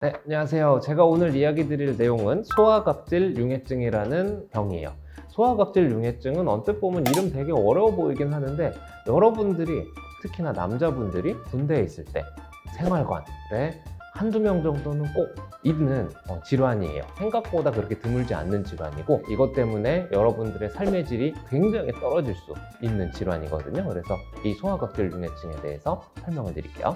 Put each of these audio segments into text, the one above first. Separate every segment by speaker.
Speaker 1: 네, 안녕하세요. 제가 오늘 이야기 드릴 내용은 소아갑질 융해증이라는 병이에요. 소아갑질 융해증은 언뜻 보면 이름 되게 어려워 보이긴 하는데 여러분들이 특히나 남자분들이 군대에 있을 때 생활관에 한두 명 정도는 꼭 있는 질환이에요. 생각보다 그렇게 드물지 않는 질환이고 이것 때문에 여러분들의 삶의 질이 굉장히 떨어질 수 있는 질환이거든요. 그래서 이 소아갑질 융해증에 대해서 설명을 드릴게요.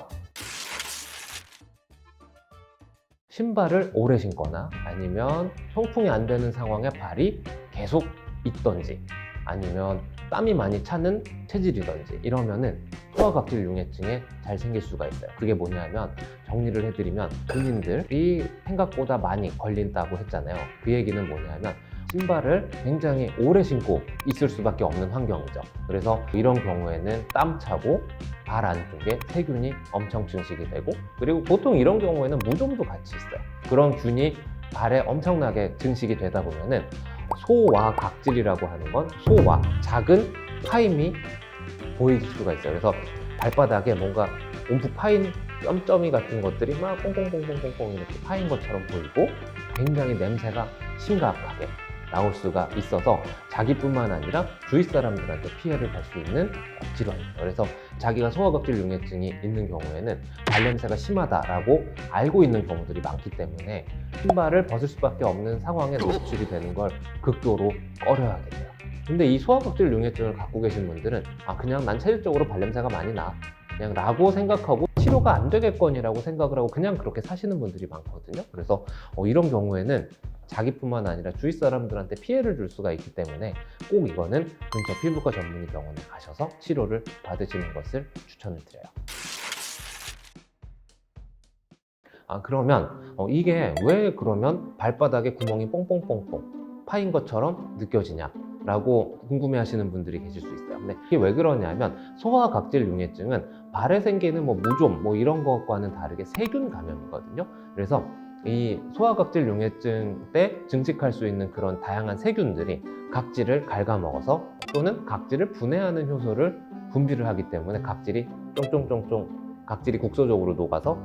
Speaker 1: 신발을 오래 신거나 아니면 통풍이 안 되는 상황에 발이 계속 있던지 아니면 땀이 많이 차는 체질이던지 이러면은 소아갑질 융해증에 잘 생길 수가 있어요. 그게 뭐냐면 정리를 해드리면 군인들이 생각보다 많이 걸린다고 했잖아요. 그 얘기는 뭐냐면 신발을 굉장히 오래 신고 있을 수밖에 없는 환경이죠. 그래서 이런 경우에는 땀 차고 발 안쪽에 세균이 엄청 증식이 되고 그리고 보통 이런 경우에는 무좀도 같이 있어요. 그런 균이 발에 엄청나게 증식이 되다 보면은 소와각질이라고 하는 건 소와 작은 파임이 보일 수가 있어요. 그래서 발바닥에 뭔가 움푹 파인 점점이 같은 것들이 막 꽁꽁꽁꽁꽁꽁 이렇게 파인 것처럼 보이고 굉장히 냄새가 심각하게 나올 수가 있어서 자기뿐만 아니라 주위 사람들한테 피해를 갈 수 있는 질환이에요. 그래서 자기가 소아갑질 융해증이 있는 경우에는 발냄새가 심하다라고 알고 있는 경우들이 많기 때문에 신발을 벗을 수밖에 없는 상황에 노출이 되는 걸 극도로 꺼려하게 돼요. 근데 이 소아갑질 융해증을 갖고 계신 분들은 그냥 난 체질적으로 발냄새가 많이 나 그냥 라고 생각하고 치료가 안 되겠거니라고 생각을 하고 그냥 그렇게 사시는 분들이 많거든요. 그래서 이런 경우에는 자기뿐만 아니라 주위 사람들한테 피해를 줄 수가 있기 때문에 꼭 이거는 근처 피부과 전문의 병원에 가셔서 치료를 받으시는 것을 추천을 드려요. 그러면 이게 왜 그러면 발바닥에 구멍이 뽕뽕뽕뽕 파인 것처럼 느껴지냐 라고 궁금해 하시는 분들이 계실 수 있어요. 근데 이게 왜 그러냐면 소아각질 융해증은 발에 생기는 무좀 이런 것과는 다르게 세균 감염이거든요. 그래서 이 소아각질 융해증 때 증식할 수 있는 그런 다양한 세균들이 각질을 갉아먹어서 또는 각질을 분해하는 효소를 분비를 하기 때문에 각질이 쫑쫑쫑쫑 각질이 국소적으로 녹아서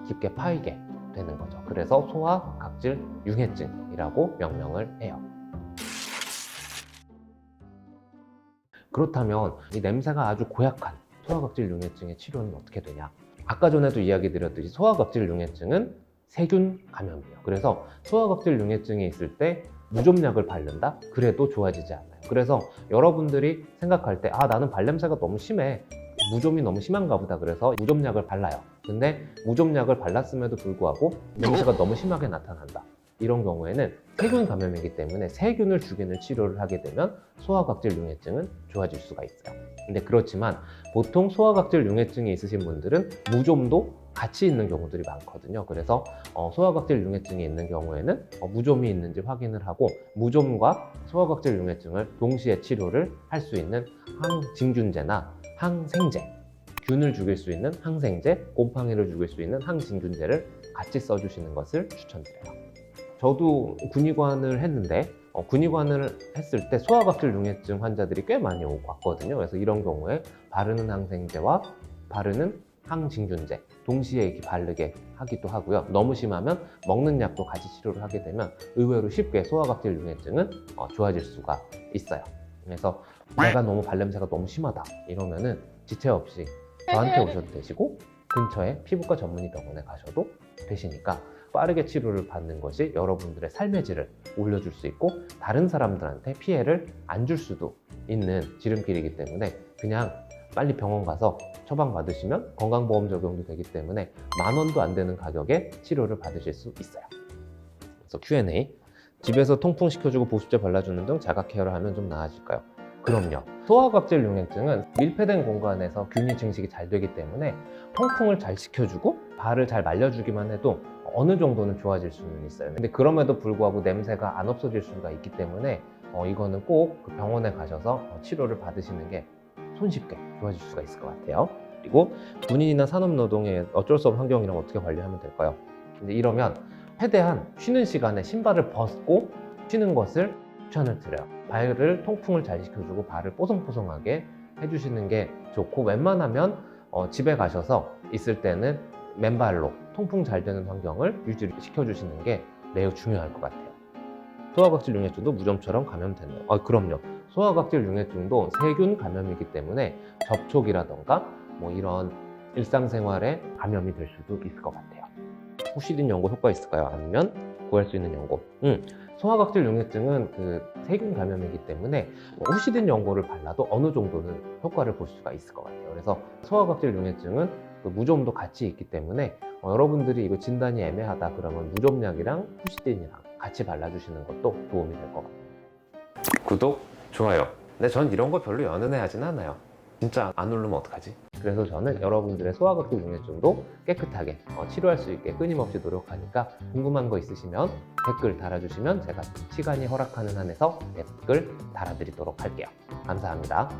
Speaker 1: 깊게 파이게 되는 거죠. 그래서 소아각질 융해증이라고 명명을 해요. 그렇다면 이 냄새가 아주 고약한 소아각질 융해증의 치료는 어떻게 되냐? 아까 전에도 이야기 드렸듯이 소아각질 융해증은 세균 감염이에요. 그래서 소아각질 융해증이 있을 때 무좀약을 바른다? 그래도 좋아지지 않아요. 그래서 여러분들이 생각할 때 나는 발냄새가 너무 심해 무좀이 너무 심한가 보다 그래서 무좀약을 발라요. 근데 무좀약을 발랐음에도 불구하고 냄새가 너무 심하게 나타난다. 이런 경우에는 세균 감염이기 때문에 세균을 죽이는 치료를 하게 되면 소아각질 융해증은 좋아질 수가 있어요. 근데 그렇지만 보통 소아각질 융해증이 있으신 분들은 무좀도 같이 있는 경우들이 많거든요. 그래서 소아각질 융해증이 있는 경우에는 무좀이 있는지 확인을 하고 무좀과 소아각질 융해증을 동시에 치료를 할 수 있는 항진균제나 항생제, 균을 죽일 수 있는 항생제, 곰팡이를 죽일 수 있는 항진균제를 같이 써주시는 것을 추천드려요. 저도 군의관을 했는데 군의관을 했을 때 소아각질 융해증 환자들이 꽤 많이 오고 왔거든요. 그래서 이런 경우에 바르는 항생제와 바르는 항진균제 동시에 이렇게 바르게 하기도 하고요. 너무 심하면 먹는 약도 같이 치료를 하게 되면 의외로 쉽게 소아각질 융해증은 좋아질 수가 있어요. 그래서 내가 너무 발냄새가 너무 심하다 이러면은 지체 없이 저한테 오셔도 되시고 근처에 피부과 전문의 병원에 가셔도 되시니까 빠르게 치료를 받는 것이 여러분들의 삶의 질을 올려줄 수 있고 다른 사람들한테 피해를 안 줄 수도 있는 지름길이기 때문에 그냥 빨리 병원 가서 처방 받으시면 건강보험 적용도 되기 때문에 10,000원도 안 되는 가격에 치료를 받으실 수 있어요. 그래서 Q&A, 집에서 통풍시켜주고 보습제 발라주는 등 자가 케어를 하면 좀 나아질까요? 그럼요. 소아각질 융해증은 밀폐된 공간에서 균이 증식이 잘 되기 때문에 통풍을 잘 시켜주고 발을 잘 말려주기만 해도 어느 정도는 좋아질 수는 있어요. 근데 그럼에도 불구하고 냄새가 안 없어질 수가 있기 때문에 이거는 꼭 병원에 가셔서 치료를 받으시는 게 손쉽게 좋아질 수가 있을 것 같아요. 그리고 군인이나 산업노동에 어쩔 수 없는 환경이랑 어떻게 관리하면 될까요? 근데 이러면 최대한 쉬는 시간에 신발을 벗고 쉬는 것을 추천을 드려요. 발을 통풍을 잘 시켜주고 발을 뽀송뽀송하게 해주시는 게 좋고 웬만하면 집에 가셔서 있을 때는 맨발로 통풍 잘 되는 환경을 유지시켜주시는 게 매우 중요할 것 같아요. 소화각질 융해증도 무좀처럼 감염되나요? 그럼요. 소화각질 융해증도 세균 감염이기 때문에 접촉이라던가 뭐 이런 일상생활에 감염이 될 수도 있을 것 같아요. 후시딘 연고 효과 있을까요? 아니면 구할 수 있는 연고? 소화각질 융해증은 그 세균 감염이기 때문에 후시딘 연고를 발라도 어느 정도는 효과를 볼 수가 있을 것 같아요. 그래서 소화각질 융해증은 그 무좀도 같이 있기 때문에 여러분들이 이거 진단이 애매하다 그러면 무좀약이랑 후시딘이랑 같이 발라주시는 것도 도움이 될 것 같아요. 구독, 좋아요. 근데 전 이런 거 별로 연연해하진 않아요. 진짜 안 누르면 어떡하지? 그래서 저는 여러분들의 소화각질 융해증도 깨끗하게 치료할 수 있게 끊임없이 노력하니까 궁금한 거 있으시면 댓글 달아주시면 제가 시간이 허락하는 한에서 댓글 달아드리도록 할게요. 감사합니다.